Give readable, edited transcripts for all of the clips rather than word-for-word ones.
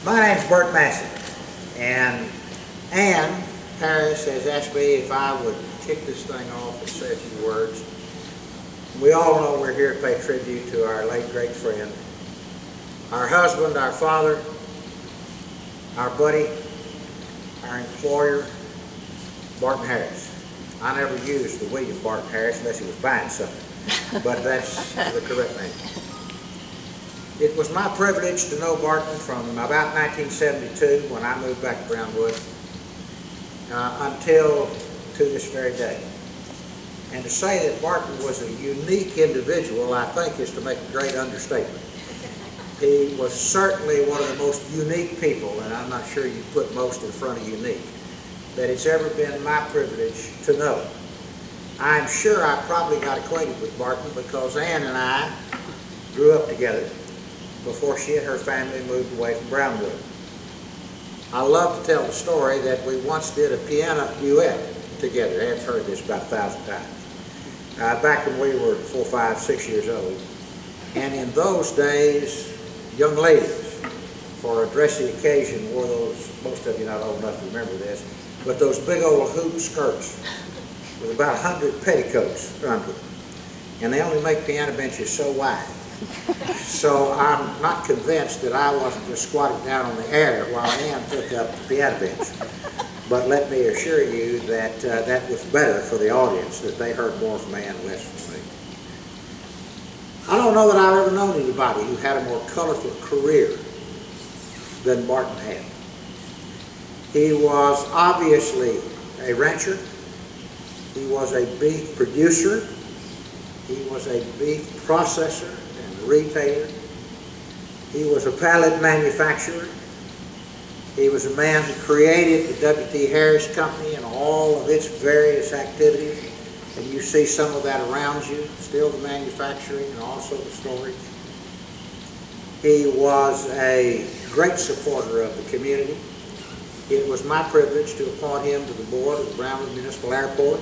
My name's Bert Massey, and Ann Harris has asked me if I would kick this thing off and say a few words. We all know we're here to pay tribute to our late great friend, our husband, our father, our buddy, our employer, Barton Harris. I never used the William Barton Harris unless he was buying something, but that's the correct name. It was my privilege to know Barton from about 1972 when I moved back to Brownwood until to this very day. And to say that Barton was a unique individual, I think, is to make a great understatement. He was certainly one of the most unique people, and I'm not sure you put most in front of unique, that it's ever been my privilege to know. I'm sure I probably got acquainted with Barton because Ann and I grew up together before she and her family moved away from Brownwood. I love to tell the story that we once did a piano duet together. Ann's heard this about 1,000 times. Back when we were 4, 5, 6 years old. And in those days, young ladies, for a dressy occasion, wore those, most of you not old enough to remember this, but those big old hoop skirts with about 100 petticoats under them. And they only make piano benches so wide. So I'm not convinced that I wasn't just squatting down on the air while Ann took up the piano bench. But let me assure you that that was better for the audience, that they heard more from Ann and less from me. I don't know that I've ever known anybody who had a more colorful career than Barton had. He was obviously a rancher. He was a beef producer. He was a beef processor and retailer. He was a pallet manufacturer. He was a man who created the W.T. Harris Company and all of its various activities. And you see some of that around you, still the manufacturing and also the storage. He was a great supporter of the community. It was my privilege to appoint him to the board of the Brownwood Municipal Airport,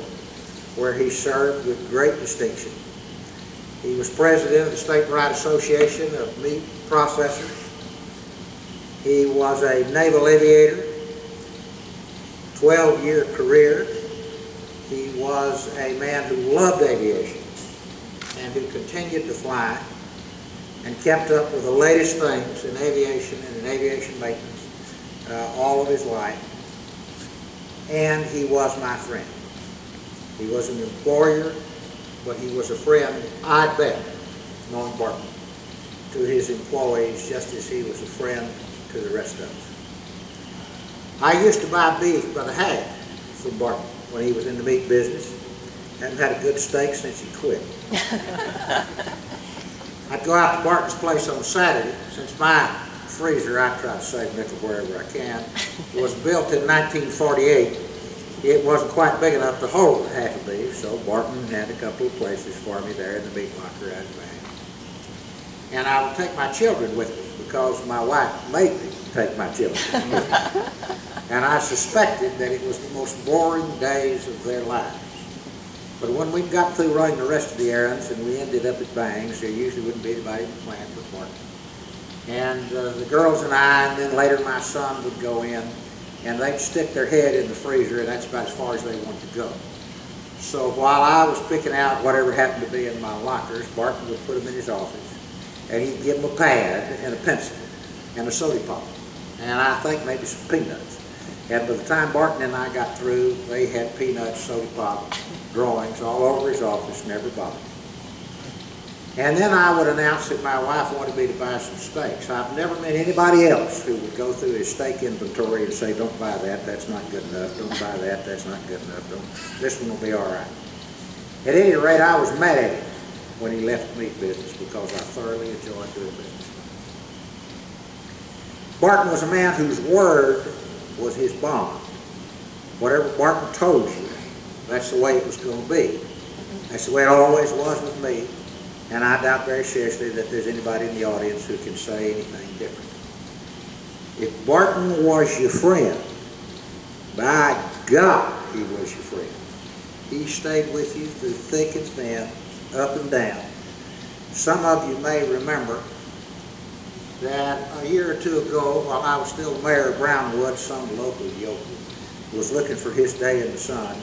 where he served with great distinction. He was president of the Statewide Association of Meat Processors. He was a naval aviator, 12-year career. He was a man who loved aviation and who continued to fly and kept up with the latest things in aviation and in aviation maintenance all of his life. And he was my friend. He was an employer, but he was a friend, I bet, knowing Barton, to his employees just as he was a friend to the rest of us. I used to buy beef by the half from Barton when he was in the meat business. Hadn't had a good steak since he quit. I'd go out to Barton's place on Saturday. Since my freezer, I try to save nickel wherever I can, was built in 1948. It wasn't quite big enough to hold half a beef, so Barton had a couple of places for me there in the meat locker out back. And I would take my children with me because my wife made me take my children with me. And I suspected that it was the most boring days of their lives. But when we got through running the rest of the errands and we ended up at Bangs, there usually wouldn't be anybody in the plant but Barton. And the girls and I, and then later my son, would go in, and they'd stick their head in the freezer, and that's about as far as they wanted to go. So while I was picking out whatever happened to be in my lockers, Barton would put them in his office, and he'd give them a pad and a pencil and a soda pop, and I think maybe some peanuts. And by the time Barton and I got through, they had peanuts, soda pop, drawings all over his office, never bothered me. And then I would announce that my wife wanted me to buy some steaks. I've never met anybody else who would go through his steak inventory and say, don't buy that, that's not good enough, don't buy that, that's not good enough, this one will be all right. At any rate, I was mad at him when he left the meat business because I thoroughly enjoyed doing business. Barton was a man whose word was his bond. Whatever Barton told you, that's the way it was going to be. That's the way it always was with me. And I doubt very seriously that there's anybody in the audience who can say anything different. If Barton was your friend, by God, he was your friend. He stayed with you through thick and thin, up and down. Some of you may remember that a year or two ago, while I was still mayor of Brownwood, some local yokel was looking for his day in the sun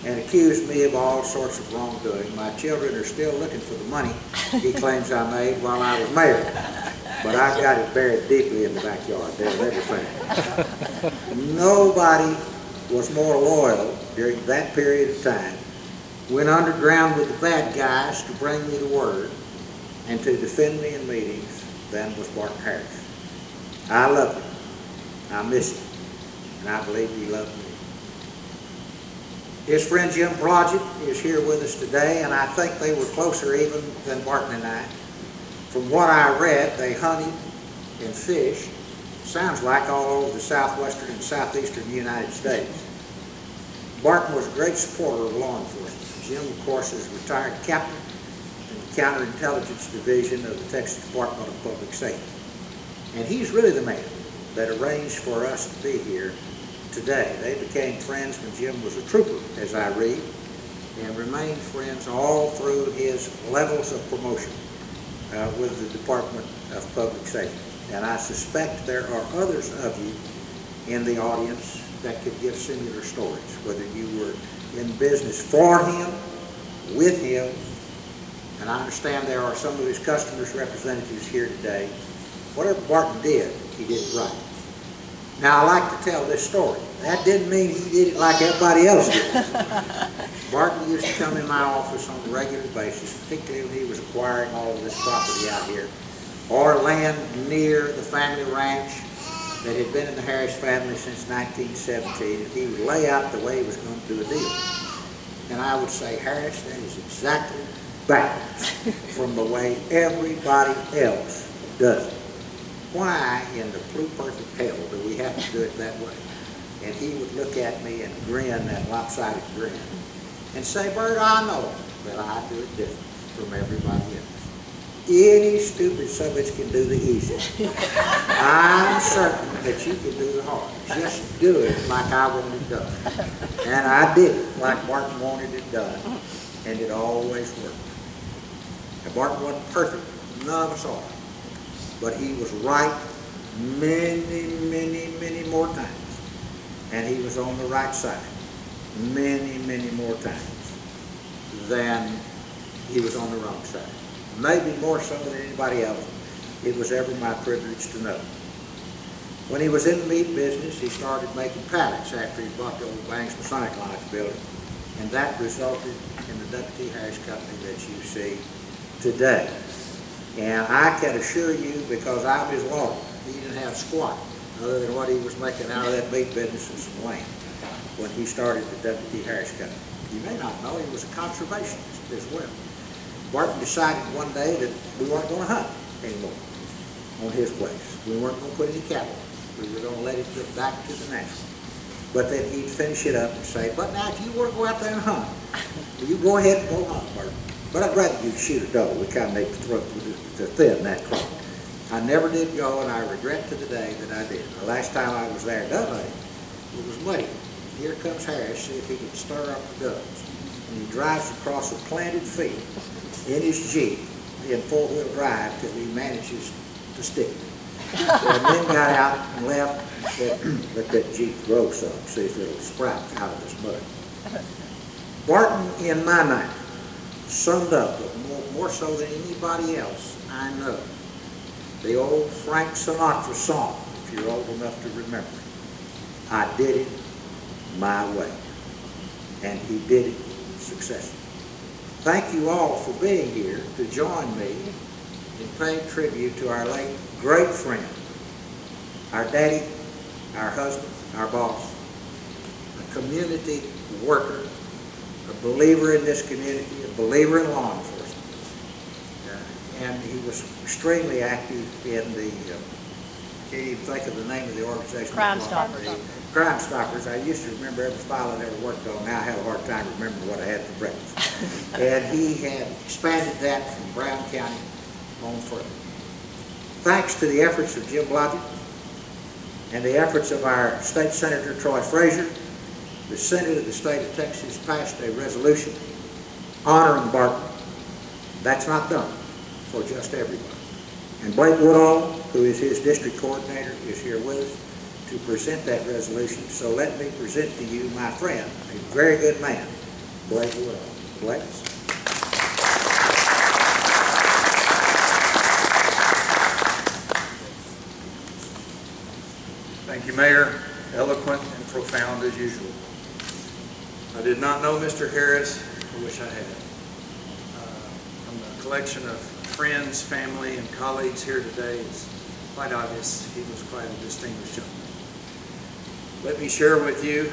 and accused me of all sorts of wrongdoing. My children are still looking for the money he claims I made while I was mayor. But I've got it buried deeply in the backyard. They'll never find it. Nobody was more loyal during that period of time, went underground with the bad guys to bring me the word and to defend me in meetings, than was Barton Harris. I love him. I miss him. And I believe he loved me. His friend Jim Blodgett is here with us today, and I think they were closer even than Barton and I. From what I read, they hunted and fished, sounds like all over the southwestern and southeastern United States. Barton was a great supporter of law enforcement. Jim, of course, is a retired captain in the Counterintelligence Division of the Texas Department of Public Safety. And he's really the man that arranged for us to be here today. They became friends when Jim was a trooper, as I read, and remained friends all through his levels of promotion with the Department of Public Safety. And I suspect there are others of you in the audience that could give similar stories, whether you were in business for him, with him, and I understand there are some of his customers' representatives here today. Whatever Barton did, he did it right. Now, I like to tell this story. That didn't mean he did it like everybody else did. Barton used to come in my office on a regular basis, particularly when he was acquiring all of this property out here, or land near the family ranch that had been in the Harris family since 1917, and he would lay out the way he was going to do a deal. And I would say, Harris, that is exactly backwards from the way everybody else does it. Why in the pluperfect hell do we have to do it that way? And he would look at me and grin, that lopsided grin, and say, Bert, I know that I do it different from everybody else. Any stupid subbitch can do the easy. I'm certain that you can do the hard. Just do it like I want it done. And I did it like Barton wanted it done, and it always worked. Now, Barton wasn't perfect, none of us are. But he was right many, many, many more times. And he was on the right side many, many more times than he was on the wrong side. Maybe more so than anybody else. It was ever my privilege to know. When he was in the meat business, he started making pallets after he bought the old Bangs Masonic Lodge building. And that resulted in the W.T. Harris Company that you see today. And I can assure you, because I'm his lawyer, he didn't have squat other than what he was making out of that meat business and some land when he started the W.T. Harris Company. You may not know he was a conservationist as well. Barton decided one day that we weren't going to hunt anymore on his place. We weren't going to put any cattle. We were going to let it go back to the natural. But then he'd finish it up and say, but now if you want to go out there and hunt, you go ahead and go hunt, Barton. But I'd rather you shoot a doe. We kind of make the throat to thin that crop. I never did go, and I regret to the day that I did. The last time I was there dove hunting, it was muddy. Here comes Harris, see if he can stir up the doves. And he drives across a planted field in his Jeep in four-wheel drive till he manages to stick it. And then got out and left and said, let that Jeep grow some, see if it'll sprout out of this mud. Barton, in my mind, summed up, more so than anybody else I know, the old Frank Sinatra song, if you're old enough to remember it. I did it my way. And he did it successfully. Thank you all for being here to join me in paying tribute to our late great friend, our daddy, our husband, our boss, a community worker, a believer in this community, a believer in law enforcement. And he was extremely active in the, can't even think of the name of the organization. Crime Stoppers. Crime Stoppers. I used to remember every file I ever worked on. Now I have a hard time remembering what I had for breakfast. And he had expanded that from Brown County on further. Thanks to the efforts of Jim Blodgett and the efforts of our State Senator Troy Frazier, the Senate of the state of Texas passed a resolution honoring Barton. That's not done for just everybody. And Blake Woodall who is his district coordinator, is here with us to present that resolution. So let me present to you my friend, a very good man, Blake Will. Blake? Thank you, Mayor. Eloquent and profound as usual. I did not know Mr. Harris. I wish I had. From the collection of friends, family, and colleagues here today, it's quite obvious he was quite a distinguished gentleman. Let me share with you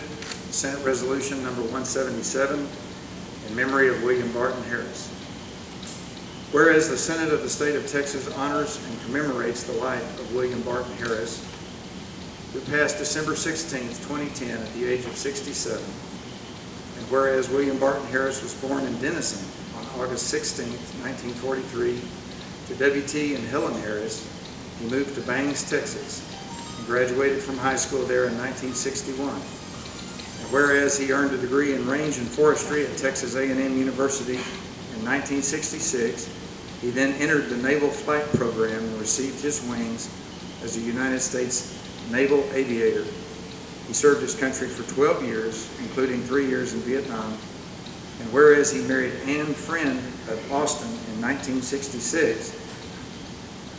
Senate Resolution number 177 in memory of William Barton Harris. Whereas the Senate of the State of Texas honors and commemorates the life of William Barton Harris, who passed December 16, 2010 at the age of 67. And whereas William Barton Harris was born in Denison on August 16, 1943, to W.T. and Helen Harris, he moved to Bangs, Texas, and graduated from high school there in 1961. And whereas he earned a degree in range and forestry at Texas A&M University in 1966, he then entered the Naval Flight Program and received his wings as a United States Naval Aviator. He served his country for 12 years, including 3 years in Vietnam. And whereas he married Anne Friend of Austin in 1966,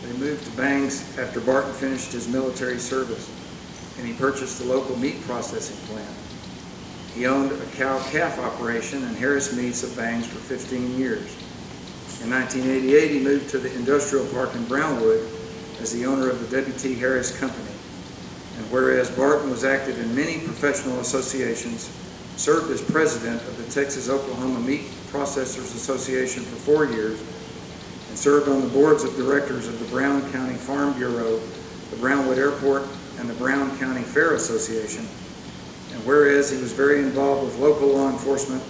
they moved to Bangs after Barton finished his military service, and he purchased a local meat processing plant. He owned a cow-calf operation and Harris Meats of Bangs for 15 years. In 1988, he moved to the industrial park in Brownwood as the owner of the W.T. Harris Company. And whereas Barton was active in many professional associations, served as president of the Texas-Oklahoma Meat Processors Association for 4 years, and served on the boards of directors of the Brown County Farm Bureau, the Brownwood Airport, and the Brown County Fair Association. And whereas he was very involved with local law enforcement,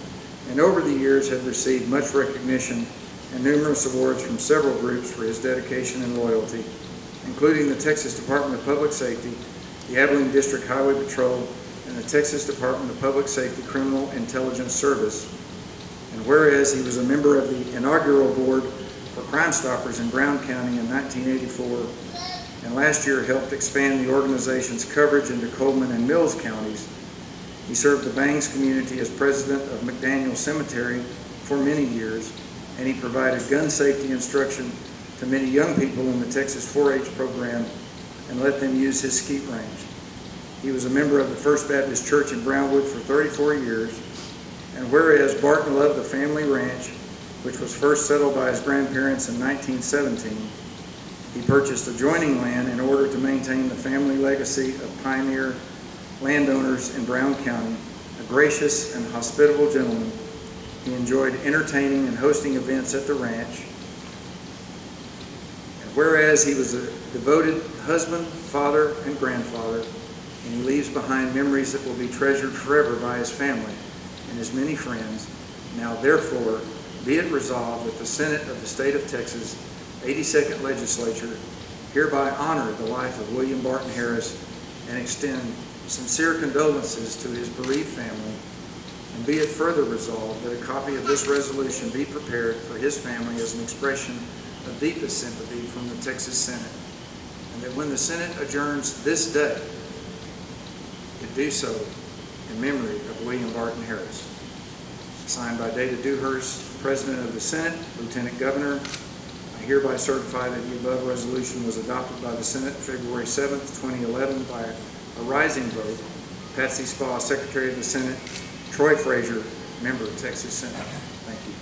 and over the years had received much recognition and numerous awards from several groups for his dedication and loyalty, including the Texas Department of Public Safety, the Abilene District Highway Patrol, and the Texas Department of Public Safety Criminal Intelligence Service. And whereas he was a member of the inaugural board for Crime Stoppers in Brown County in 1984, and last year helped expand the organization's coverage into Coleman and Mills counties, he served the Bangs community as president of McDaniel Cemetery for many years, and he provided gun safety instruction to many young people in the Texas 4-H program and let them use his skeet range. He was a member of the First Baptist Church in Brownwood for 34 years, and whereas Barton loved the family ranch, which was first settled by his grandparents in 1917, he purchased adjoining land in order to maintain the family legacy of pioneer landowners in Brown County. A gracious and hospitable gentleman, he enjoyed entertaining and hosting events at the ranch. And whereas he was a devoted husband, father, and grandfather, and he leaves behind memories that will be treasured forever by his family and his many friends, now therefore be it resolved that the Senate of the State of Texas 82nd Legislature hereby honor the life of William Barton Harris and extend sincere condolences to his bereaved family, and be it further resolved that a copy of this resolution be prepared for his family as an expression of deepest sympathy from the Texas Senate, and that when the Senate adjourns this day, it do so in memory of William Barton Harris. Signed by David Dewhurst, President of the Senate, Lieutenant Governor. I hereby certify that the above resolution was adopted by the Senate February 7th, 2011 by a rising vote. Patsy Spa, Secretary of the Senate. Troy Frazier, Member of Texas Senate. Thank you.